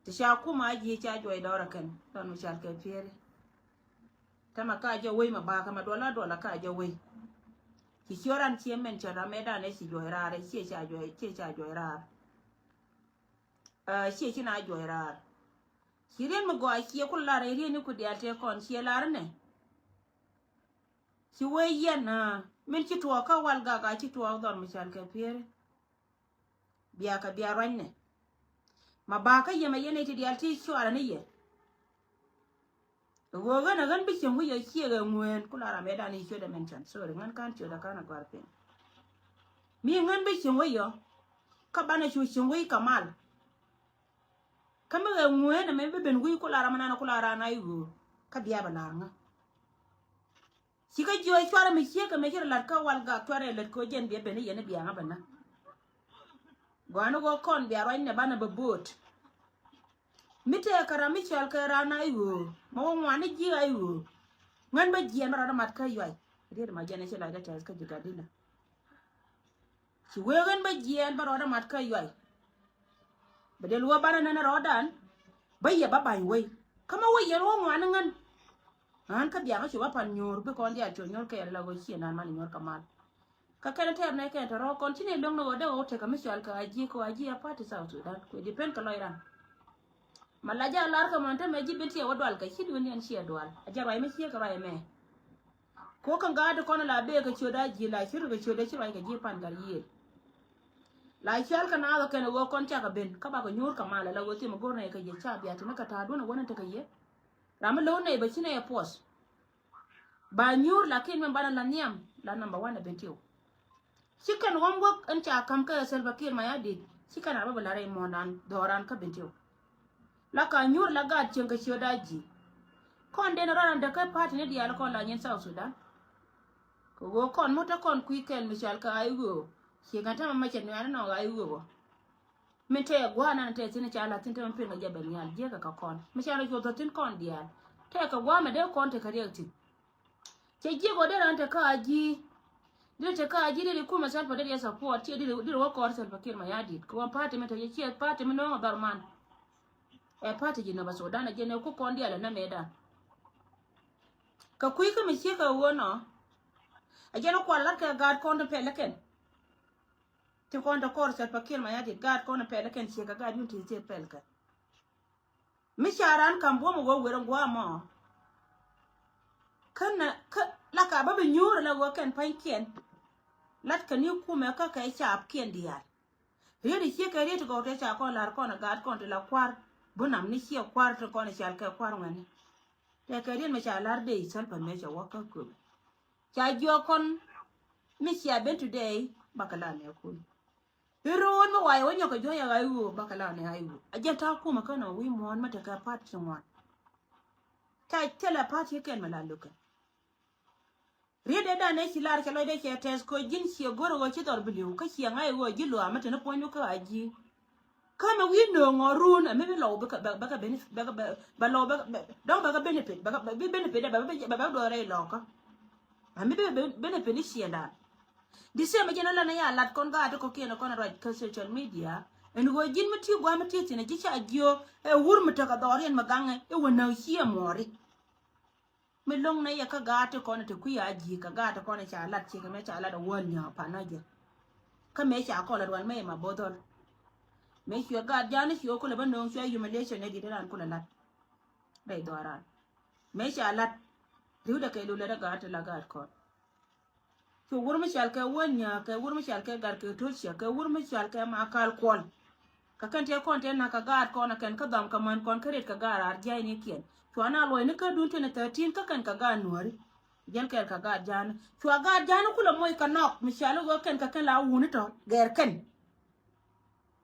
ti sha kuma ji cha joy dora kan don mi chal ke fere tama ka jo we ma ba ka ma dola ka jo we ki choran chi men chara me da ne si joy ra re chi cha joy ra chi na joy ra chi ren mo go chi ku la re ni ku dia te kon chi la ne chi we yen na men chi to ka wal ga chi to don mi chal ke fere biya ka biya ran ne ma ba ka yema yene ti dia ti chara ne ye go ga na gan bi chen wi ye chi ga ngwen ku la ra me da ni cho da men chan so re ngan kan cho da kana gar pe mi ngan bi chen wi yo ka ba na chu chen wi kamal kama ga ngwen na me be ben wi ku la ra mana ku la ra na yu ka biya ba la nga chi ka jo chara mi chi ka me chi la ka wal ga chara le ko jen bi be ni ye ne biya nga ba na gwanu go kon biya ran ne ba na ba bot mite kara mi chal ka ra na yu mo ngwan ji ga yu ngan ba ji mara mat ka yu ai ri ma jane chela da ta ka jiga dina si we gan ba ji en bara mat ka yu ai ba de luwa bana na rodan ba ya ba bai we kama we ye ro ngwan ngan an ka biya ga shi ba pan nyor be kon dia cho nyor ka la go chi na ma nyor ka mal ka kene ter na ke to ro continue long no de o te ka mi chal ka ji ko aji a party South Sudan ko depend ka loira malaja lar ka monte me ji beti wa dwal ka chi dun yan chi dwal aja rai me chi ka rai me ko kan ga de kon la be ka choda ji la chi ga choda chi rai ka ji pan gar yi la chal ka na ka no kon cha ka ben ka ba ko nyur ka mala la go ti mo gor na ka je cha biya ti na ka ta dun wona ta ka ye ram lo ne ba chi ne pos ba nyur la kin me bana la niam la number 1 beti chicken wambo en cha kam ka selva kir ma yadi chicken arba balare monan doran ka benti la ka nyur la gad chen ka choda ji kon den ran da ka party ne dia la kon la nyen South Sudan ko go kon mota kon quicken mi chal ka ayu chi ga ta ma chen na no ayu go min te gwa na te tin cha la tin te pin ga jabel nyal je ka kon mi chal ko to tin kon dia te ka gwa me de kon te ka ti che ji go de ran te ka ji dile te ka ji dile kuma salpa dile ya support ti dile wo ko salpa kir ma yadi ko party me to ye chi party me no darman e party ji no ba Sudan je ne ko kon dia la na meda ka kui ka mi chi ka wono a je no kwala ka gad kon de peleken ti kon de kor salpa kir ma yadi gad kon peleken chi ka gad yun ti te pelka mi charan kam bo mo go wero gwa mo kana ka la ka ba be nyur la go ken pankien lat ka ni kuma ka kai chap kien dia ri chi ka ri to go te cha ko lar ko na gad kon te la kwar bunam ni chi kwar to ko na chal ka kwar ngani te ka ri ma cha lar de sal pa me cha wa ka ku cha jo kon mi chi ben today bakala ne ku ron ma wai wonyo ka jo ya ga yu bakala ne ayu aje ta kuma kana wi mon mata ka pat chwa ta tela pat ken malaluka riede da ne ci lar chalo de che tes ko jin ci goro go ci dor bliu ka ci ngai go ji lo amata na ponyu ka aji kama wi no ngorun a me lo ba benefit ba lo ba ba benefit ba benefit ba do re lo ka a me benefit ni ci da di se ma jena la na ya lat kon ga ko keno kon ra ka social media en go jin mati go amati ti na ji cha jio e wur mata ka dorien magange e wona ci amori mi long na ya ka gata kona te kuya ji ka gata kona cha lat chi ka me cha lat won nya pa na je ka me cha ko la wan me ma bodol me shi ga jani shi ko le ban no shi humiliation ne di dan ko la lat dai doran me cha lat riu da kai lo la gata la gat ko to wur mi shal ka won nya ka wur mi shal ka gar ka to shi ka wur mi shal ka ma kal kon ka kan te kon te na ka gat kona kan ka dam ka man kon kret ka gar ar jai ni kien chwana loy ne ka dun te na 13 ka kan ka ga nuori jan ker ka ga jan chwa ga jan kula moy ka nok mi shalo go kan la wuni to ger kan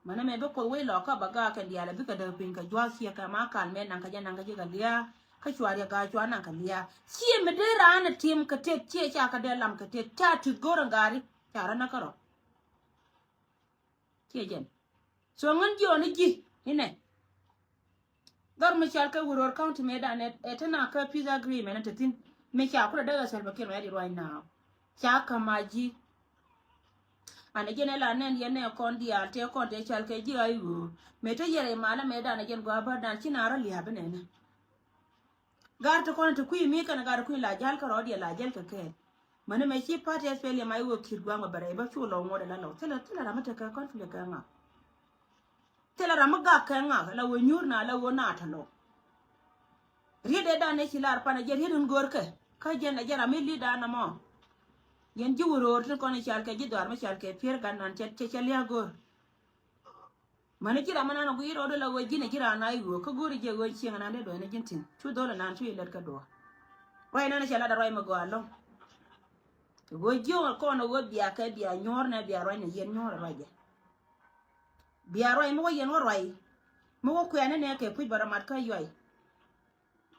mana me be ko we lo ka ba ga kan dia la bi ka da pin ka jwa sia ka ma kan me nan ka jan nan ka ji ga lia ka chwa ya ga chwa nan ka lia chi me de ran tim ka te che cha ka de lam ka te ta tu goran gari ta ran ka ro che jen so ngan jo ni ji ine dar mi chal ka wuror county me da net etana ka peace agreement ta tin me cha kula daga salva kir me di right now cha ka maji ana jene la nen yene kon dia te kon te chal ke ji ayu me te yere mala me da na jen go ba dan chinara li habe ne gar to kon to kui mi kana gar kui la jal ka rodi la jal ka ke mane me chi party spele mai wo kir gwa ma bare ba chu lo mo de la lo tela ra mata ka kon fle ka nga tela ra ma ga ka nga la wo nyur na la wo na ta lo riede da ne chilar pana je riedun gor ka jena jara mi li da na mo yen ji wuro to kon chal ke ji dar ma chal ke pier gan nan che ya gor mane kira mana no giro do la wo jine kira na yu ko gori je wo chi ngana de do ne jintin chu do la nan chu ilet ka do wai na chala da roi ma go alo wo jo ko no wo bia ka bia nyor na bia roi ne yen nyor ra je bia roi mo yen wo roi mo wo ku ne ke pu bara mat ka yoy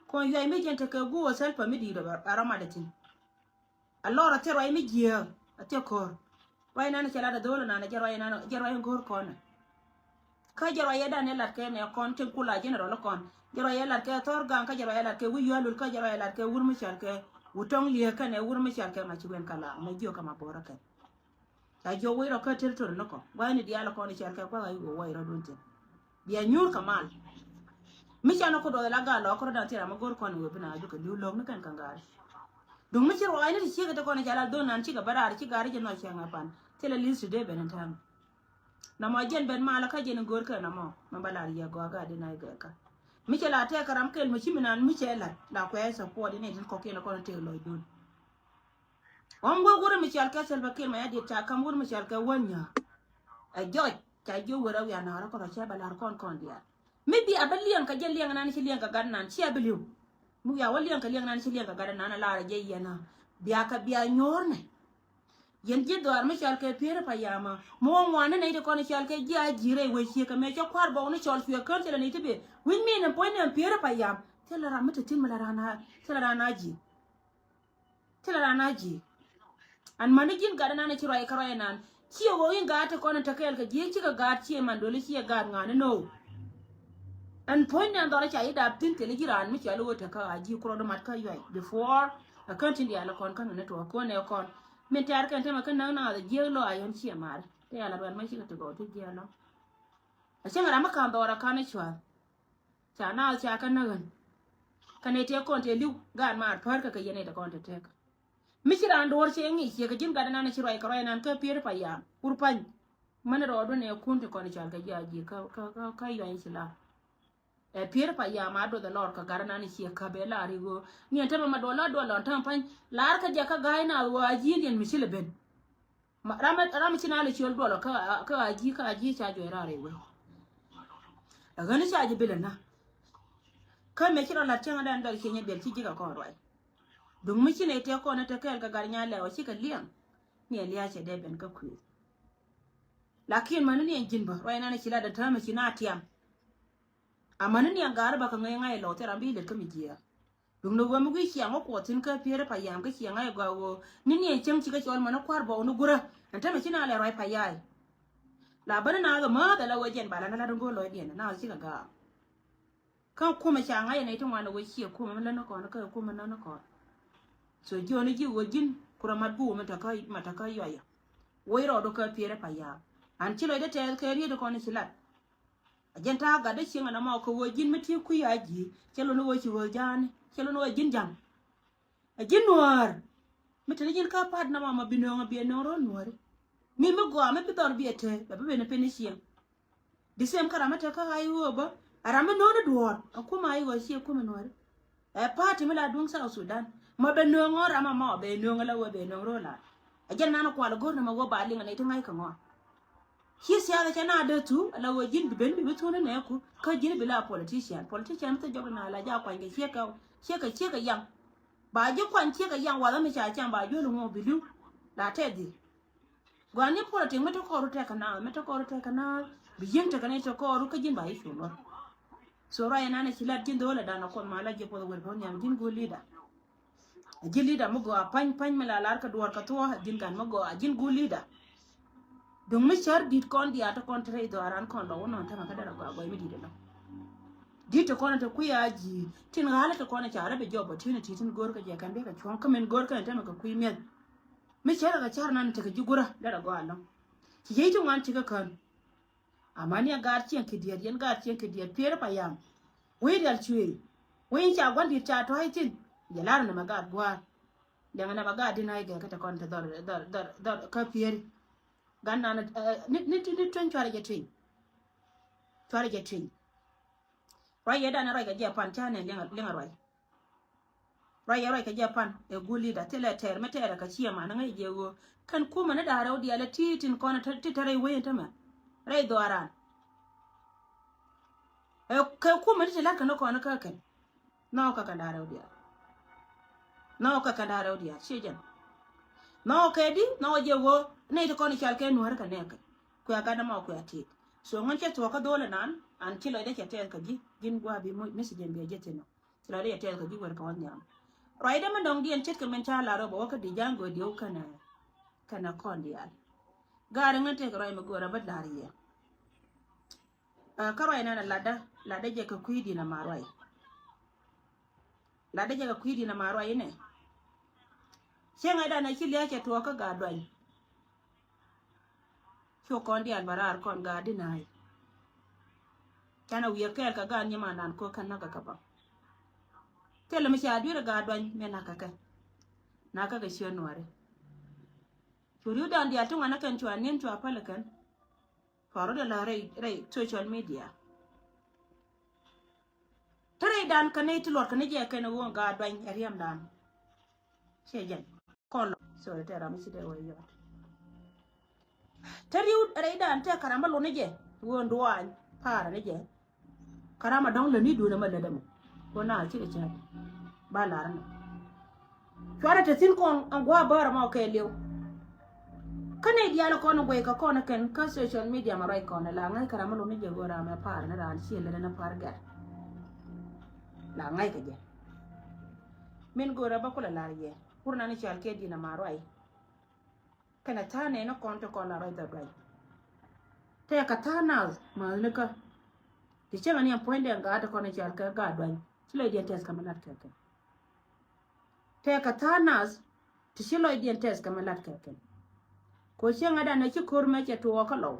kon yoy mi jente ke go sel pa mi di do bara ma de tin allora te roi mi je ate kor wai na chala da do la na je roi ngor ko na ka jaro yeda ne lat ke ne kon tin kula general kon jaro yela ke tor gan ka jaro yela ke wi yalul ka jaro yela ke wurmi chal ke wutong liye ka ne wurmi chal ke ma chiwen kala ma jo kama bora ke ta jo wi ro ka territory no ko wani dia la kon chal ke kwa ga yugo wai ro dunte dia nyur kamal mi chano ko do la ga lo ko da tira ma gor kon we bina ju ka du lo mi kan kangari dung mi chiro ai ne chi ga to kon chala do nan chi ga barar chi gari je no changa pan tele list de benen tam na mo jen ben mala ka jen gor ka na mo ma balari ya go ga de na ga ka mi chela te karam kel mi chiminan mi chela la ko esa po de ne din ko ke na ko te lo dun on go gor mi chel ka sel ba kel ma ya de ta kam gor mi chel ka wanya a joj ta jo wora ya na ra ko cha balar kon dia mi bi abaliyan ka jen liyan nan chi liyan ka gan nan chi abaliu mu ya waliyan ka liyan nan chi liyan ka gan nan la ra je yana biya ka biya nyor ne yen je do arme chal ke pere pa yama mo wane ne de kon chal ke ja jire we chi ka me cha kwar bo ne chal fiya kan tele ne tibe win me ne point ne pere pa yam tele ra mata tin mala rana tele rana ji an manigin ga na ne ci roi karoi nan ci wo yin ga ta kon ta kel ka je ci ga ga ci man dole ci ga ngane no an point ne do ra cha ida tin tele jiran mi chal wo ta ka aji kro do mat ka yoy before a kan tin dia la kon kan ne to ko ne kon men tar kan tema kan na da jelo ayon chi amar te ala ban ma chi to go to jelo a chenga rama kan do ra kan chwa cha na cha kan na gan kan ne te kon te liu gan mar par ka yene da kon te tek mi chi ran dor che ngi che ga jin ga na chi roi ka roi nan ka pir pa ya urpan man ro do ne kun te kon cha ga ja ji ka yoyin chi la e pir pa ya ma do da lor ka garana ni chi ka be la rigo ni enta ma do la tan pan lar ka ja ka ga ina wa ji ni mi chi le ben ma rama chi na le chi do ka ji cha jo ra re we daga ni cha ji bilana ka me kira la tan da ndal ke ne bel chi ga ko roi dung mi chi ne te ko na te ka ga gar nya le wa chi ka liam ni liya che de ben ka ku lakin man ni jin ba roi na ni chi la da ta ma chi na tiam amana ni angara ba kan ngai lo tera bi le kamijiya dum no gwa mu gi chiang ko tin ka pere pa yam ka chiang ai gwa wo ni ni chang chi ka chol mana kwar ba onu gura anta me china le roi pa yai la bana na ga ma da la wajen ba la na dungo lo di na chi ka ga kan ko me chiang ai ne tun wa no wo chi ko me la no ko na ka ko me na no ko so jo ni ji wo jin kura mat bu mata ka yaya wo ro do ka pere pa ya an chi lo de te ka ri do ko ni chilat agenta ga da chinga na ma ko wojin meti ku yaji chelo no wochi wojane chelo no wojin jam ajin noir metele jin ka pad na mama binonga bi no ro noir mi me go me bidor bi ete ba be ne penishia disem kara mata ka ayi wo ba arame no de duor akuma ayi wo shi akuma noir e party me la dung sa Sudan ma be no ngora mama be no ngala wo be no ro la ajen na no kwala gor na ma wo ba linga ne tingai ka ngo his ya da na da tu la wajin ben bi to ne ku ka jin bila politician ta jogo na la ja kwan ge che ka yang ba ji kwan che ka yang wa la mi cha chan ba jo lu mo bilu la te di gwa ni politic meta ko ru te ka na bi yin ta ka ne to ko ru ka jin ba yi shu no so ra yana ne silat jin dole da na kon mala je ko wer ko nyam jin go leader jin leader mo go pan me la lar ka duwar ka to jin kan mo go jin go leader dung mi char dit kon dia to kon tre do aran kon lo non ta ma kada go mi di de no dit kon ta ku ya ji tin hala to kon cha rabe job opportunity tin gor ka je kan be ka chon kamen gor ka ta ma ka ku mi char ga char nan ta ka ji gura da go allo ye to wan chiga kan amani gar chien kidiet yen gar chien kidiet pier pa yam we dal chui we cha gwan dit cha to haitin ya lar na maga gwa yang na maga dinai ga ka ta kon ta dor ka pier gan na ni twen chware je twin chware je twin roi ya dana roi ga je pan cha ne lenga roi ka je pan e guli da tele ter mete ka chiya ma na ngai je go kan kuma na da raw di ala titin kona tare we ta ma rai do aran e ka kuma ni la kan ko na ka kan no ka kan da raw di no ka kan da raw di shejan no ka di no je go ne to kona chal ke nuar ka ne ka ku ya ga ma ku ya ti so ngon che to ka dole nan an kilo da ke te ka ji gin gwa bi mo message be je te no kilo da te ka ji wer ka wanya roi da man dong dien chet ka men cha la ro bo ka di jango di o kana kon di al gaare ngante ka roi ma gora ba dar ye ka roi na lada je ka kuidi na maroi lada je ka kuidi na maroi ne shenga da na kili ya to ka ga doi cho kon di al barar kon ga di nai kana wiya kel ka ga nyama nan ko kan na ka ba tele mi sha dira ga doi me na ka ga shi onware churu dan dia tunga na kan chuan nin chua pala kan faro da la rai social media tare dan kan ai tilor kan je kan wo ga doi ariam dan shejan kon so te ra mi side wo yo tari rai dan te karama lo ne je wo ndwan para ne je karama don le ni du na ma da mu ko na ci da cha ba la ran chwara te tin kon an gwa bara ma ke lew kane dia la kono gwe ka kono ken ka social media ma rai kono la ngai karama lo ni je gora ma par na ran chi le na par ga la ngai ka je min gora ba ko la ye purna ni chal ke dina ma rai kana ta ne no kon to kono rai da rai te ka ta na ma ne ka ti chenga ni appoinde ga ta kono chal ka ga dwan chile dia tes ka malat ka te ka ta na ti chilo dia tes ka malat ka ko chenga da na chi kurme che to ka lo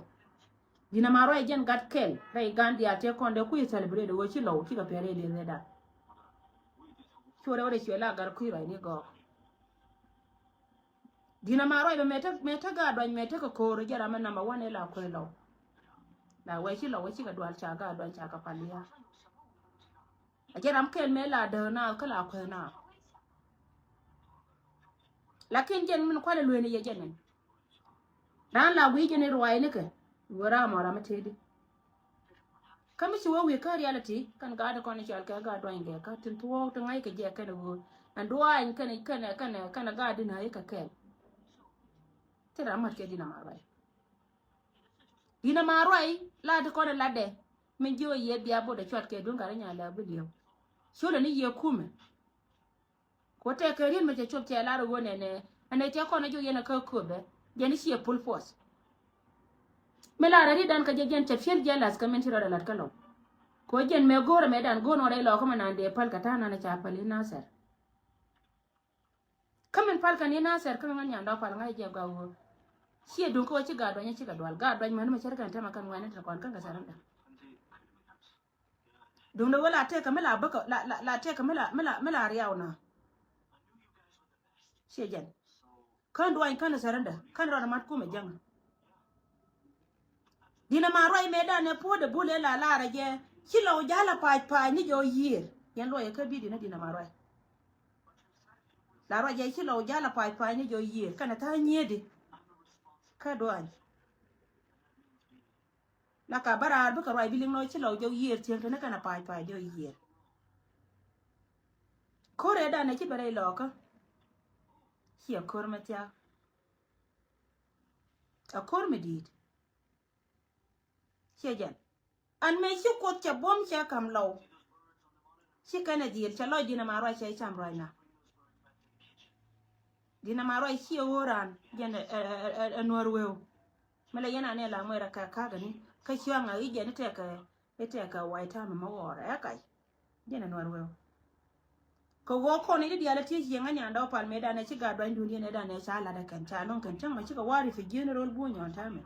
dina maro e jen gat kel rai gandi ate konde ku celebrate wo chi lo ki ka pere le da chore ore chela gar ku rai ni go dina maro e meta ga dwan meta ka ko ro jara man number 1 la ko lo la we chi lo we chi ka dwal cha ga dwan cha ka palia a jara am kel me la de na ka la ko na lakin jen min ko le lu ni ye jenen dan la wi jene ruwai ne ke wara mara matedi kami ci wo wi ka reality kan ga da kon ci al ka ga do inge ka tin to to ngai ka je ka da go an do an kana ga din hay ka kel tira mat ke dina marai la de kon la de min jo ye biya bo da chot ke dun ga nya la bu liyo so da ni ye kume ko te ke rin me che chop che la ro ne ane te kon jo ye na ka ko be jeni si full force mela rari dan ka jen che fiel jelas ka men tira lat kalo ko jen me gora me dan gono re lo ko man de pal ka tana na cha pali nasar kamen pal kan ni nasar kan man nyanda pal ngai je ga wo si dun ko ci ga do nya ci ga dwal ga do man ma cerkan ta makan wani ta kon kan ka saran da dun da wala te ka mela baka la te ka mela riyauna si jen kan duwan kan saranda kan rana mat kuma jang dina ma roi me da ne po de bule la raje kilo jala pa ni jo yir yan lo ya ka bi dina ma roi la raje kilo jala pa ni jo yir kana ta nyede ka duwan la ka bara bu ka roi bilin no kilo jo yir tien kana pa jo yir kore da ne ki bare lo ka hiya kormatya a kormedit shejan an me shi ko cha bom cha kam law shi kana dir cha lo dina maro cha cham roina dina maro shi woran jen norwew mala yana ne la moira ka gani ka shi anga ije ne te ka waita ma wora ya kai jena norwew ko go ko ne di ala ti yenga nya ndo pal me da ne ci ga do ndu ne da ne cha la da kan cha non kan tan ma ci ga wari fi general bu nyon ta me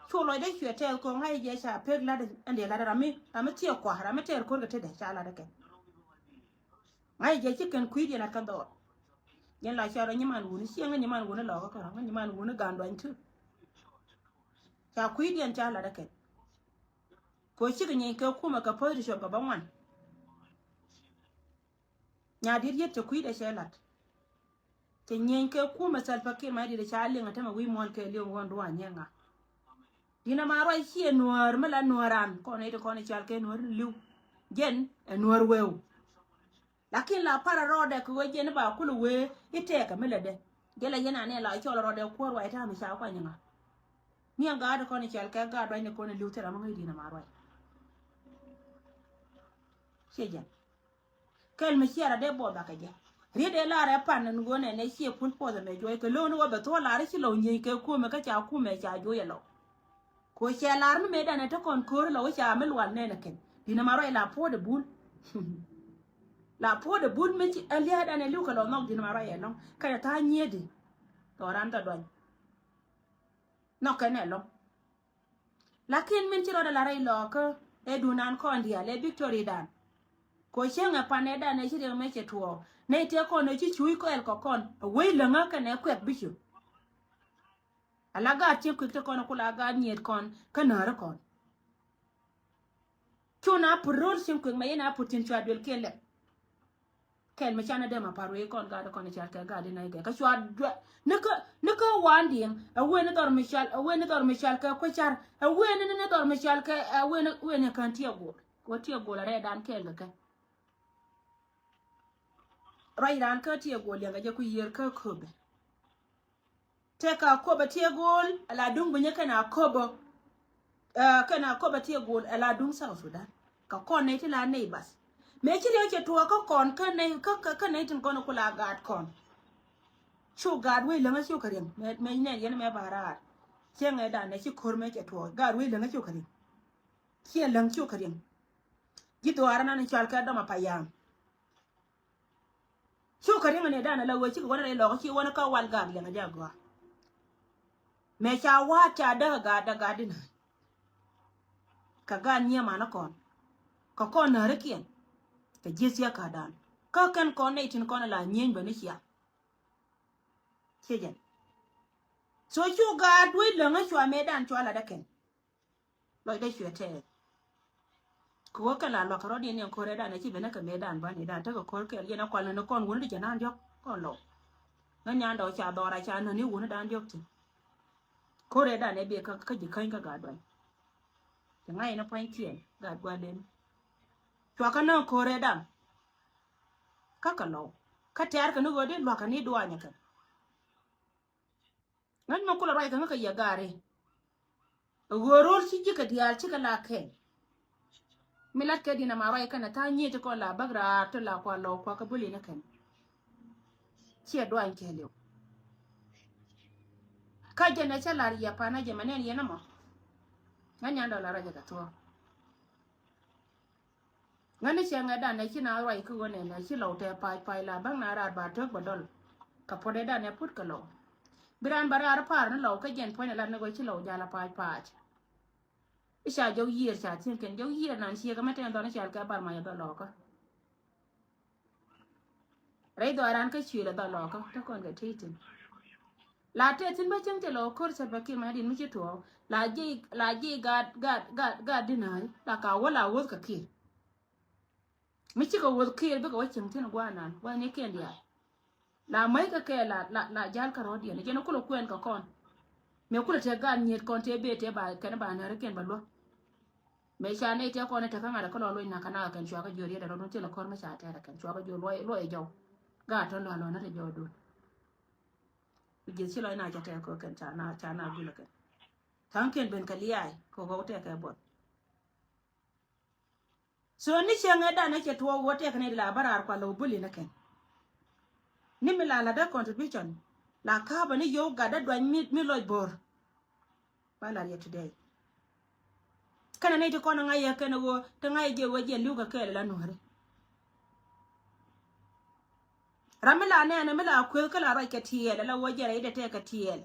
chu loi de chue tel ko ngai je cha pek la de ande la rami tie kwa rami ter ko ga te de cha la de ke ngai je chicken kui di na ka do yen la cha ro nyiman wu ni sieng nyiman wu ni lo ko ra nyiman wu ni gan do ntu cha kui di cha la de ke ko chi ga nyi ka kuma ka po ri sho ga bangwan nya dir yet to kui de she lat te nyen ke kuma sal pakir ma di de cha linga ta ma wi mon ke li won do nyenga dina ma roi chi nuor mala nuoran ko ne to ko ne chal ke nuor liu jen nuor weu lakin la para rode ko jen ba kulu we ite ka mele de gela yena ne la cho rode ko ro ita mi sha kwa nyanga ni anga da ko ne chal ke ga do ne ko ne liu tera ma ngi dina ma roi sheja kel mi siara de bo ba ka je ride la re pan ngo ne ne sie pun po de me joy ke lo no be to la re chi lo nyi ke ku me ka cha ku me cha jo ye lo ko che lar me da ne to kon ko lo cha me lwan ne ne ken dina ma roi la po de bul la po de bul me chi alia da ne lu ka lo no dina ma roi no ka ta nye di to ran ta don no ke ne lo lakin min chi ro da la re lo ko e du nan ko ndia le victory dan ko chenga pane da ne chi de me che tuo ne te ko ne chi chui ko el ko kon we le nga ka ne kwet bishu alaga che kwet ko no kula ga nyet kon ka na ra kon chuna purol sim kwet me na putin chwa del kele kel me chana de ma paru e kon ga ko ne cha ga de na ga chwa ne ko wanding a we ne dor michal ka ko char a we ne dor michal ka a we ne kan tie go ko tie go la re dan kel ga rai ran ka tie gol yanga je ku yer ka kobe te ka kobe tie gol ala dung bunya kana kobe tie gol ala dung South Sudan ka kon ne ti la nei bas me chi le che to ka kon ka ne tin kon kula gad kon chu gad we langa chu karim me ne yen me bara chenga da ne chi kor me che to gad we langa chu karim chi lang chu karim gi to arana ne chal ka da ma payam chu kari ngane dana la wo chi ko wona lo chi wona ka wal gag le ngaja go me cha wa cha da ga din ka ga nya ma na kon ko kon na rekien ka jisia ka dan ka kan kon ne tin kon la nyen ba ni chia chejen so chu ga dwi le nga chwa me dan chwa la da ken lo da chwe te ko ka la lo ka ro di ne ko re da ne chi be na ka me dan ba ni dan ta ko ke ye na kwa na kon won di janan jok kon lo na nya ndo cha do ra cha no ni won dan jok ti ko re da ne be ka ji kan ka ga do ta ngai na point kien ga gwa den chwa ka na ko re dan ka lo ka ter ka no go de lo ka ni do anya ka ngan ma ko la rai ka ya gare gorol chi ji ka dial chi ka la ke milat ke dina ma rai kana ta nyi to ko la bagra to la kwa lo kwa ka buli na kan chi do an ke le ka je na cha la ya pa na je manen ye na mo nganya ndo la ra je ka to ngani che nga da ne chi na rai ku ne na chi lo te pai la bang na ra ba to ba dol ka po de da ne put ka lo biran bara ar par na lo ka jen po na la ne go chi lo ja la pai isha jo yer cha tin ken jo yer nan chi ka meten do na chal ka par ma ya do lo ka rei do aran ka chi la do lo ka to kon ga titin la te tin ba chen te lo kor sa ba ki ma din mi chi to la ji ga dinai la ka wala wo ka ki mi chi ko wo ki be ko chen tin gwa nan wa ne ken dia la mai ka ke la jal ka ro dia ne ken ko lo kwen ka kon me ko te ga nyet kon te be te ba ken ba na re ken ba lo me cha ne te ko ne te ka ngara ko lo na kana kan chwa ka jori da ro te la kor ma cha te kan chwa ka jo lo e jo ga to lo na te jo do ji chi lo na cha te ko kan cha na bu la kan tan ken ben ka liai ko go te ka bo so ni chenga da na che to wo te ka ne la barar kwa lo buli na ken ni mi la da contribution la ka ba ni yo ga da dwan mi lo bor ba la ye today kana ne to kono ngai ya kana go to ngai je wo je lu ka ke la no re ramila ne na mila ko kala ra ke tiel la wo je ra ide te ka tiel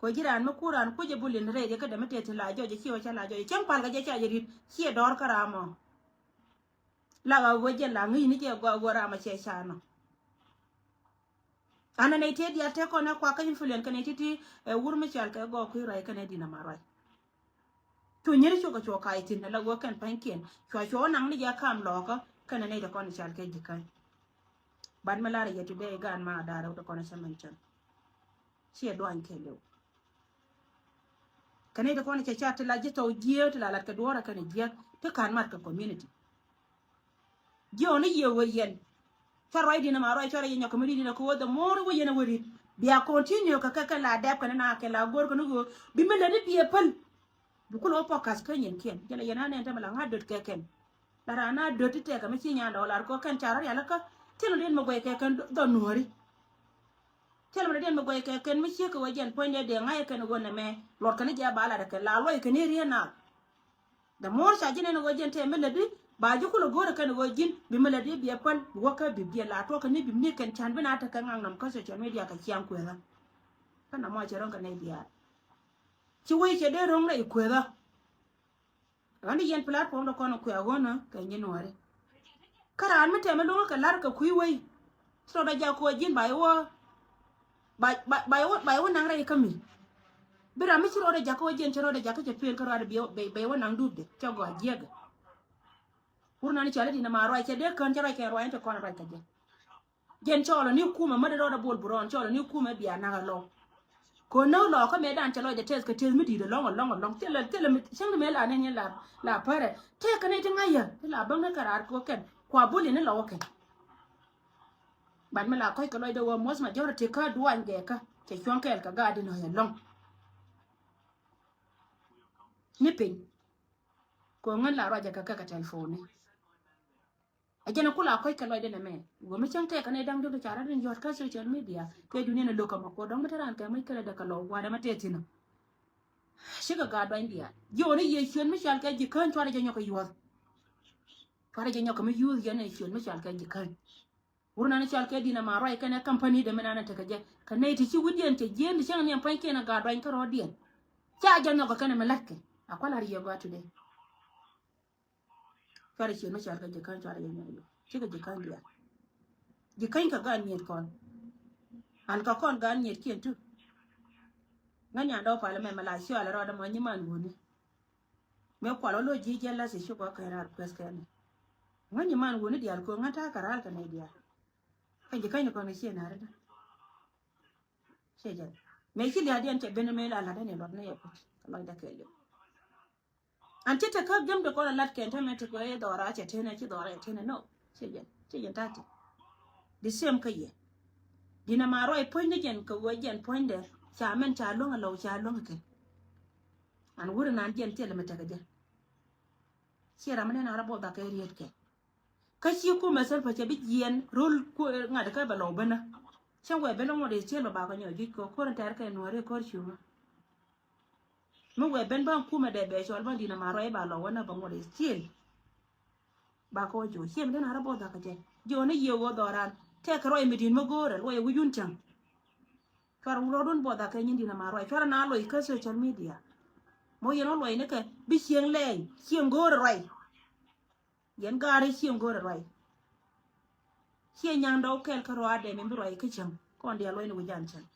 ko jiran ma kuran ku je bulin re de ka da mate la jo je kiwa chala jo chen pal ga je cha je rit chi dor karamo la ga wo je la ngi ni je go ra ma che cha no ana ne te dia te ko na kwa ka influence ka ne titi wur mi chal ka go ku rai ka ne dina marai to nyeri cho ka cho ka itin la go kan pankien cho nang ni ja kam lo ka ne de ko ni chal ke jikan ban malare ya today gan ma da ra ko na saman chan chi do an ke lo kane da kone cha ta la jito jiyo ta la ka dora kane jiya ta kan mat ka community jiyo ni yewo yen farai dina ma rai chara yen community na ko da mor wo yen wori biya continue ka la dab kana na ka la gor ko nugo bi mele ni biye pal bu ko lo podcast kan yen ken jala yana ne ta mala ngadot ke ken la rana dot te ka mi nya do la ko kan chara ya la ka tilo den mo go ke kan do nori tell me den me goy ke ken mi che ko wajen poinde de ngai ken go ne me lor kan ja bala de ke la loy ken ri na da mor sa jine no wajen te me ledi ba ju ko go ken go jin bi me ledi bi pal wo ka bi bi la to kan ni bi ni ken chan bina ta kan nam ka so chan media ka kiam ko la kana mo che ron kan ne dia chi wi che de ron le ko la ani yen platform do kono ko go na ka nyi no re kara an me te me lo ka lar ka kui wi so da ja ko jin ba yo bai wo nang rai kami bira mi chiro de jako jen chiro de jako che pel karo de be wo nang dubde cho go jega urna ni chale dina maro ai che de kan chiro ke ro ente kon rai ka jen cholo ni kuma ma de ro da bol buron cholo ni kuma biya na lo ko no lo ko me dan chalo de tes ka tes mi di de long tele mi chang me la ne la pare te ka ne tinga ya la bang na karar ko ken kwa buli ne lo ken ban mala koy ko loy do mos ma jora te ka duan ge ka te chon kel ka ga di no ya long ni pin ko ngan la roja ka telephone ajana kula koy ka loy de na me go mi chang te ka ne dang do chara den jot ka social media ke dunia na lo ka ko dong mataran ka mai kala da ka lo wa da mate tina shiga ga do india yo ne ye chon mi chal ka ji kan chwara janyo ka yo chwara janyo ka mi yu ya ne chon mi chal ka ji kan urna ni chal ke dina ma rai kana company de menana ta kaje kana ti ci wudien te jen chang ni pan ke na ga ran ka rodien cha janyo ka kana malakke akwala riyo ga tude fara ci no chal ka je kan chara yanyo yo ci ka je kan dia je kan ka ga ni kon an ka kon ga ni kien tu nganya do pa le me mala shi ala ro da mo ni man woni me kwa lo ji je la se shi ko ka ra kwes ka ni nganya man woni dia ko ngata ka ra ka ne dia kan je kan ko ne shi na ra she je me shi dia dian te ben me la la ne lo ne ya ko lo da ke yo an ce ta ka gam da ko la lat ke ta me to ko e do ra che te ne ci do ra te ne no she je ta ti di sem ka ye dina ma roi point ne gen ko wo gen point de cha men cha lo nga lo cha lo ke an wuri nan gen te le me ta ga je shi ra me na ra bo da ke riet ke ka shi ku ma sar fa che bi yen rol ku nga da ka ba lo bana chen we ben mo de che lo ba ko nyo ji ko ran tar ka no re ko chu mo we ben ba ku ma de be chol ba dina ma roi ba lo wana ba mo de che ba ko ju shi me na ra bo da ka je jo ne ye wo do ran te ka roi mi din mo gore lo ye wu yun chang far wo don bo da ka nyin dina ma roi far na lo ka social media mo ye no lo ne ka bi xieng le xieng gore roi yen gare xieng gore roi xieng nyang do kel ka ro ade mi roi ka chang kon dia lo ne wu jan chang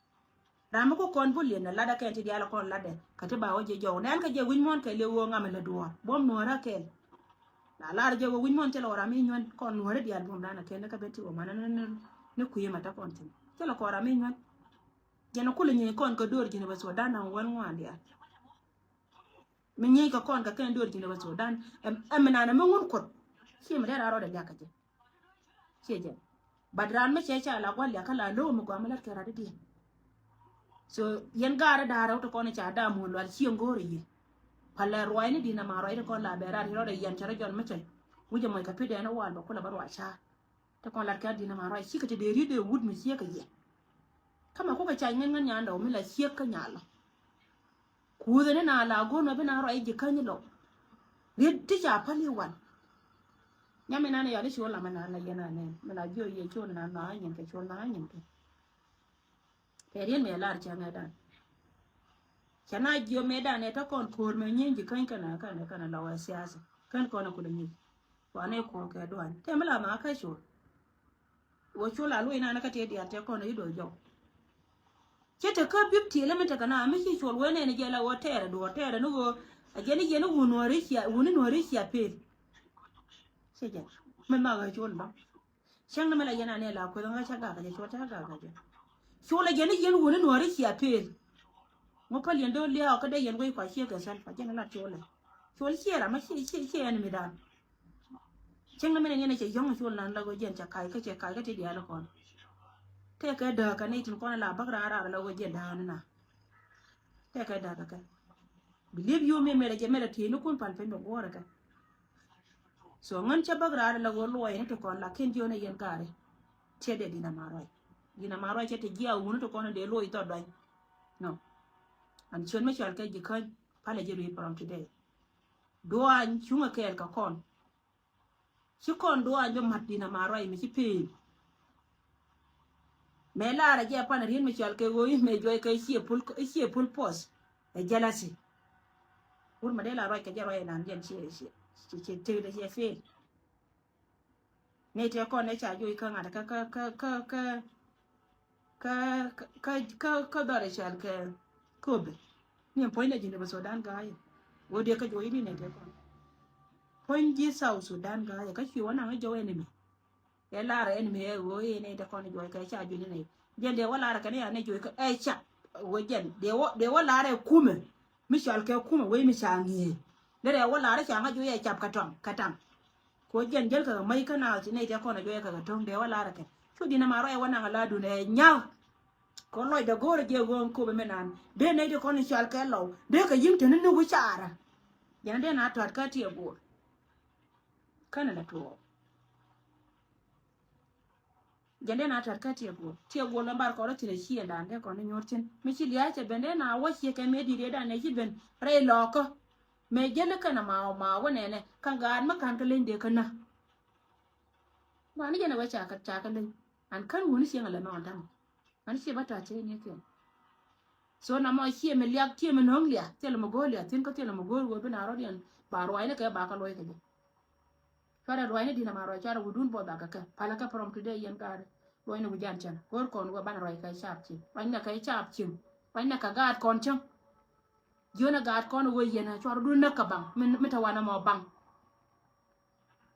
ram ko kon bu le na la da ka ti dia la kon la de ka te ba o je jo nan ka je win mon ka le wo ngam la duwa bom no ra kel la je wo win mon te lo ra mi nyon kon no re dia bom dana ken ka beti o mana ne ku yema ta kon tin te lo ko ra mi nyon je no kule ni kon ko dor jine ba so dana wan wan dia mi nyi ka kon ka ken dor jine ba so dan em na na mun ko shi mi da ro da ja ka je je badran me che cha la kwa ya kala lo mu ko amala ka ra di so yen gara da ra to kon cha da mu lo shi ngore yi pala roi ni dina ma roi ko la bera ro da yan chara jon mete wuje moy ka pide na wal ba ko la barwa cha te kon la ka dina ma roi shi ka te de ri de wud mi shi ka ye kama ko ka cha ngen nya ndo mi la shi ka nya la ku de na la go no be na roi ji kan ni lo ri ti cha pali wan nya me na ne ya ni shi wala mana na ye na ne me la jo ye cho na na nyen ke cho na nyen ke te ri me la cha nga dan chana jio meda ne ta kon kor me nyingi kan kana lawa siasa kan kona kula nyi wane ko ka doan te mala ma ka sho wo chola lo ina na ka te dia te kona ido jo chete ka bibti element kana mi chi chol wene ne jela wo tere do tere no go ajeni jeni wuni no rishia pel seje me ma ga chol ba shang na mala yana ne la ko nga chaga ka je chota ga ga je chola jeni wuni no rishia pel mo pal yendo le ka de yen go kwa che ga sal fa jena la chola chol chiera ma chi en mi dan chang na mala yana che yong chol nan la go jen cha kai ka te dia la kon te ka da ka ne tin kon la bagra ara la go jen da na te ka da ka believe you me mere je mere ti no kun pal pe no go ra ka so ngan cha bagra ara la go lo yen to kon la ken jone yen kare che de dina maroi che te gia uno to kon de lo ito dai no an chon me chal ka ji kan pale je ri from today do an chunga kel ka kon chi kon do an jo mat dina maroi me chi pe me la ra je pa na rin me chal ke go me joy ka chi pul pos e jealousy ur ma de la roi ka je roi nan jen chi te de je fe ne te kon ne cha jo ka ngata ka dare chal ke kobe ni point de ba Sudan ga ye wo de ka jo ni ne te kon point ji South Sudan ga ye ka chi wana ga jo enemy ya la ra enemy e wo ye ne te kon jo ka cha jo ni ne jen de wala ra ka ne ya ne jo ka e cha wo jen de wala ra kume mi chal ke kume we mi cha ngi de wala ra cha ga jo ye chap katang ko jen jel ka mai kana ne te kon jo ka tong de wala ra ka chu dina maro e wana la du ne nya ko loy da gore je gon ko be menan de ne de kon chal ke lo de ka yim tene no go chara yana de na tot ka tie bo kana la to jande na tot ka tie bo la bar ko tire chi ndan de kon nyortin mi chi liya che bende na wo chi ke me di de da ne chi ben re lo ko me jele kana ma wone ne kan ga ma kan ka len de kana ma ni jana wa cha ka len an kan woni si ngala no dan an si bata che ne ke so na mo chi me liak chi me nong lia tele mo go lia tin ko tele mo go go be na ro dian ba ro ai ne ke ba ka loy ke fara ro ai ne dina ma ro cha ro gudun bo da ka pala ka from today yen ka ro ne gujan chan gor kon go ban ro ai ka chap chi ban na ka chap chi ban na ka gad kon chang yona gad kon wo yena cho ro dun na ka bang me ta wana mo bang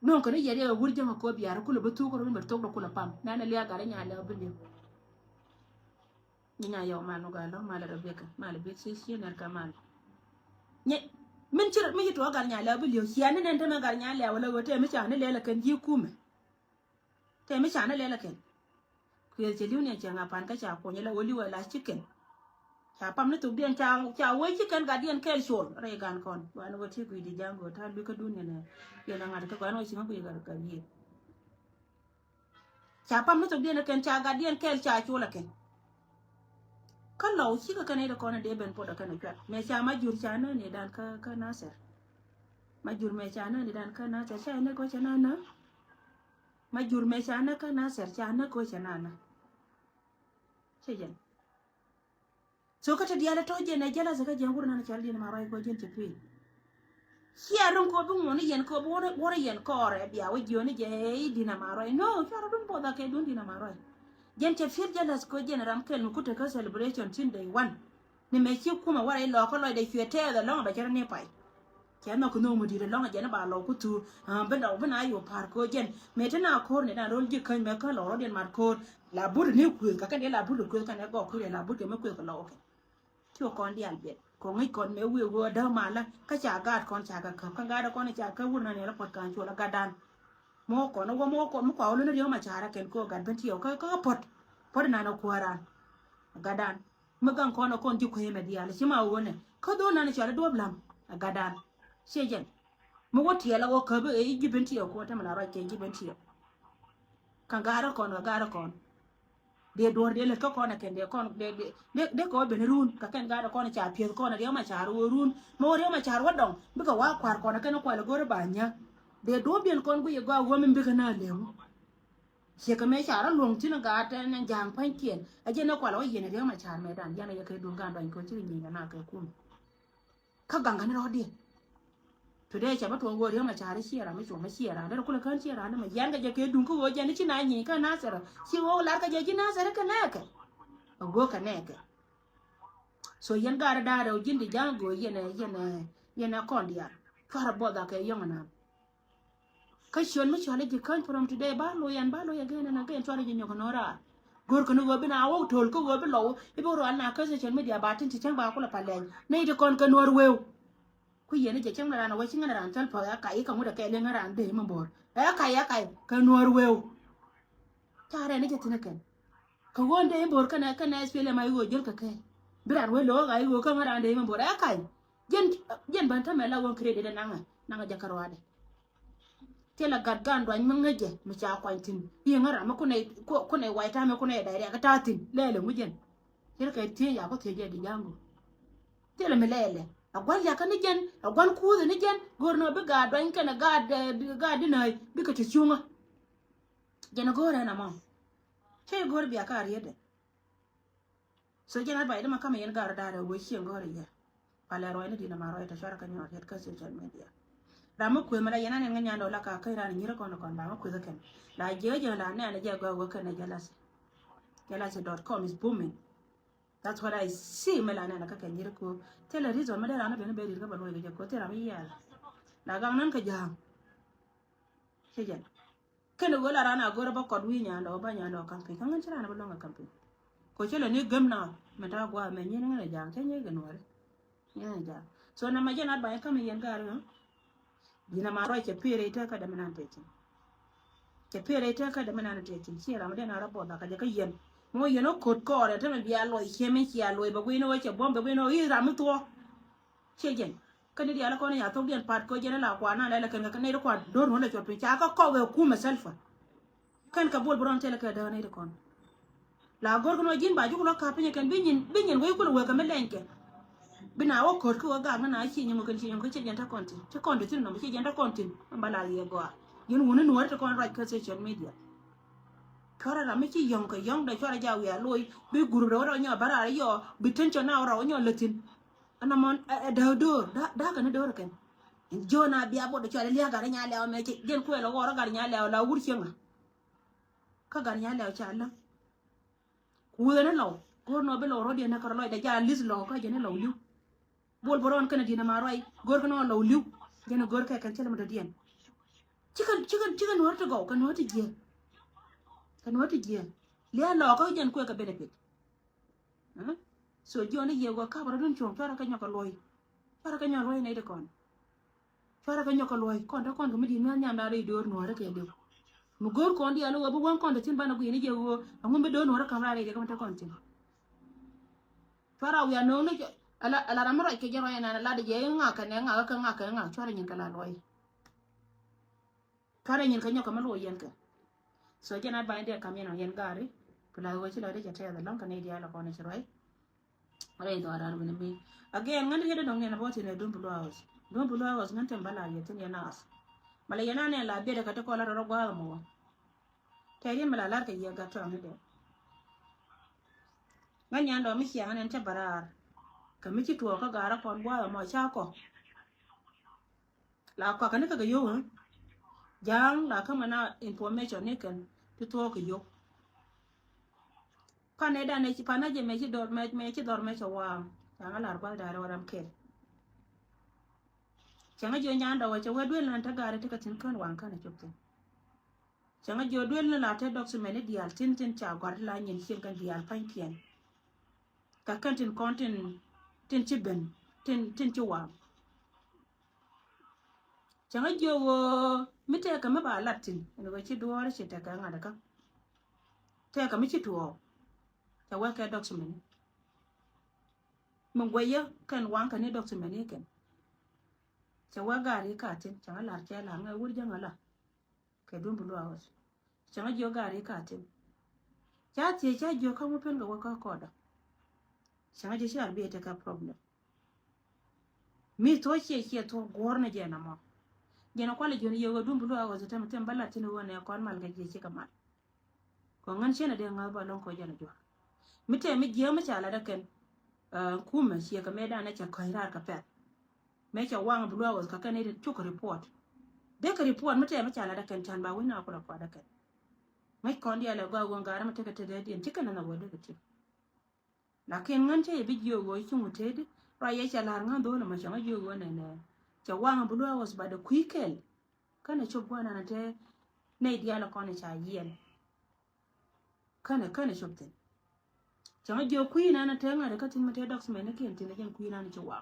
non ko ne yere ga wurje ma ko biya ko lo betu ko ro mer tok ko la pam na na liya ga nya la bindi nya yo ma no ga lo ma la rebeka ma la be si na ka ma nye min ci mi to ga nya la bindi ya ne nan ta ma ga nya la wala wote mi cha ne le kan ji kuma te mi cha ne le kan ku ye je liu ne cha nga pan ka cha ko ne la woli wala chicken cha pam ne to dien cha wo chicken ga dien kel shol re gan kon wa no ti ku di jango ta lu ka du ne ye na ngata ko no si ma ku ga ka ni cha pam ne to dien ken cha ga dien kel cha chola ken kan law chi ka ne da ko ne de ben po da kan ka me cha ma jur cha ne dan ka na ser ma jur me cha ne dan ka na ser cha ne ko cha na ma jur me cha ne ka na ser cha ne ko cha na che jen so ka ta dia la to je ne jala zaka je ngurna na cha dien ma rai ko jen che pi Hiaron ko bu ngoni yen ko bore yen ko re bia we joni je dina maroi no charo dun boda ke dun dina maroi jen che fir jelas ko jen ram kel ku te ka celebration tin day one ni me chi kuma wara lo ko lo de fiete da long ba jara ne pai ke no ko no mu di long je na ba lo ku tu ben da ben ayo par ko jen me tana ko ne da rol ji kan me ka lo den mar ko la bur ni ku ka ka de la bur ku ka ne go ku la bur ke me ku ka lo ke cho con đi ăn biệt có ngay con mấy vừa đâu mà là cái chả gạt con chả gạt con gạt con này chả cái vườn này là bật càng chua là gạt đàn mò con nó có mò con nó quào lên nó điếu mà chả ra kén cô gạt bên chiều cái bật này nó qua ra gạt đàn mà càng con nó con chịu khuê mà đi à là chỉ mà uống này có đôi này chả là đuôi làm gạt đàn xe chân mà có thiệt là có cơ bị ấy chỉ bên chiều cô ta mà là rồi kén chỉ bên chiều càng gạt con de dor de le ko na ken de kon de ko ben run ka ken ga ko na cha pie ko na de ma cha ru run mo de ma cha wadong bi ka wa kwar ko na ken ko la gore banya de do bien kon gu ye ga wo min bi ka na le mu se ka me cha ra long tin ga ta na jang pan kien a je na ko la ye na de ma cha me dan ya na ye ke dun ga dan ko chi ni na ka ku ka ganga ne rodi today cha bato go ma cha ri shira mi so ma shira da kula kan shira na ma yanga je ke dun ko je ni china ni ka nasara shi wo la ka je ji nasara ka na ka go ka ne ka so yen gara da da jindi jango yene kondia fara boda ke yongana ka shon mi chale ji kan from today ba lo yan gena na ke chale ji nyoko nora gor ko no be na wo tol ko go be lo ibo ro na ka se chen media ba tin ti chen ba ko la palen nei de kon ka nor wew ku yene je chen na wa chinga ran tal pa ya kai ka mu da ke le ngaran de mo bor ya kai ka nor wew tare ne je tin ken ka wonde bor kana spele mai go jol ka ke biran we lo ga go ka ngaran de mo bor ya kai jen ban ta me la won credit de nanga jakarwade tela gadgan do an mangaje mu cha kwantin yi ngara ma kune waita me kune daire ka tatin lele mujen yer ka tie ya ko tie di jango tela me lele agwal ya kan jen agwal ku ni jen gorno be ga do an kana ga dinai bi ka ci chunga jena gore na mo che gor bi akar yede so jena ba ida makama yen gar dare wo shi ngore ya pala ro ni dina maro ita shara kan yo het ka social media ramu kwe mala yana ne nganya ndo la ka kai ran nyira kono kon ba kwe zaken la jeje la ne na je go kana jealousy.com is booming. That's what I see mala ne na ka kan nyira ko tele reason mala ran be ne be ri ba no ge ko tera mi ya la ga nan ka jam sejen kene gola rana gora ba ko wi nya ndo ba nya ndo kan kan ngan tira na ba longa kan ko chelo ni gamna meta gwa me nyina ne jam te nye ganore nyina jam so na majana ba kan yen gar dina maro ke pere ita ka da minan tekin ke pere ita ka da minan tekin shi ra mudena rabo da ka je ka yen mo yeno kot ko re ta me biya lo ke me ki alo ba gwino wace bombe gwino yi ra muto shegen kan di ala ko ne ya to bien pat ko jena la kwa na la kan ka ne ko dor no le ko pin ka ko we ku meselfa kan ka bol bron tele ka da ne ko la gor ko no jin ba ju ko ka pin kan binyin we ko we ka melenke bina wo kot ko ga na chi nyi mo kan chi ko chi jenta kontin chi kontin tin no chi jenta kontin mbala ye go yin woni no ta kon right ka social media kora la me chi yong ka yong da chora ja wi aloi bi guru ro ro nya bara yo bi tencho na ro nya latin ana mon da ka ne do kan jona biya bo da chora liya ga nya le me chi gen ko lo ro ga nya le la wur chenga ka ga nya le cha la ku ne lo ko no be lo ro de na ka lo da ja lis lo ka je ne lo yu bol boron kana dina maroy gor kana law liw gena gor ka kan tele mo dien chicken warto go kan wati je le la ko jen ko ka benefit so jona ye go ka baro dun chon tara ka nyaka loy ne de kon tara ka nyaka loy kon da kon mi di na nyam da re dor no re ke de mu gor kon di alo bo won kon da tin bana go ni je go ngum be do no re kam ra re de kam ta kon tin tara wi no no ala ramro ke jero yana la de je nga ka ne nga chora nyin kala loy chora nyin ka nyoka malo yen ka so jena ba inde kam yana yen gari pula go chi la de jete da long ka ne dia la ko ne chiroi re do ara bin mi again ngan hede dong ne boti ne dum bulu hours ngan tembala ye tin yana as mala yana ne la be de ka to ko la ro gwa mo tayri mala la ka ye ga to amede ngan yando mi siya ne te barar kami ci tuwa ka gara kon bwa ma cha ko la ko kan ka yo jang la ka mana information ne kan tu to ko yo pane da ne ci pana je me ci dor me cha wa jang la ba da ram ke changa jo nyanda wa cha wa dwen lan ta gara ta ka tin kan wan kan chupte changa jo dwen la ta document dial tin cha gwar la nyin sin kan dial pan pien ka kan tin content tin ci ben tin ci wa changa jowo mite ka ma ba latin ne go ci duwar ci ta ka ngada ka te ka mi ci tuwo ta wa ka document mun goye kan wan ka ne document ne ken ta wa gari ka tin changa lar ce la nga wur janga la ka dum bulu awas changa jo gari ka tin cha ti cha jo ka mu pen go ka koda changa ji sha be ta ka problem mi to che to gorna je na mo je na kwale joni yogo dum bulu awas ta mutem balla tin wona kon mal ga je kamal ko ngan chena de ngal balon ko je na jo mi te mi je ma chala da ken kuma shi ka me da na cha ko ira ka pet me cha wang bu was ka kan ne chuk report de ka report mate ma cha la da kan chan ba wina ko la kwa da kan mai kon dia la go ngara mate ka te de din tikana na wode ka ti lakin ngan che bi yo go chung te de ra ye cha la ngan do na ma cha yo go ne ne cha wang bu was ba da kwikel kana chuk bwana na te ne dia la kon cha yen kana chuk te cha yo kwi na na te ngare ka tin mate docs me ne ken tin jen kwi na ni cha wa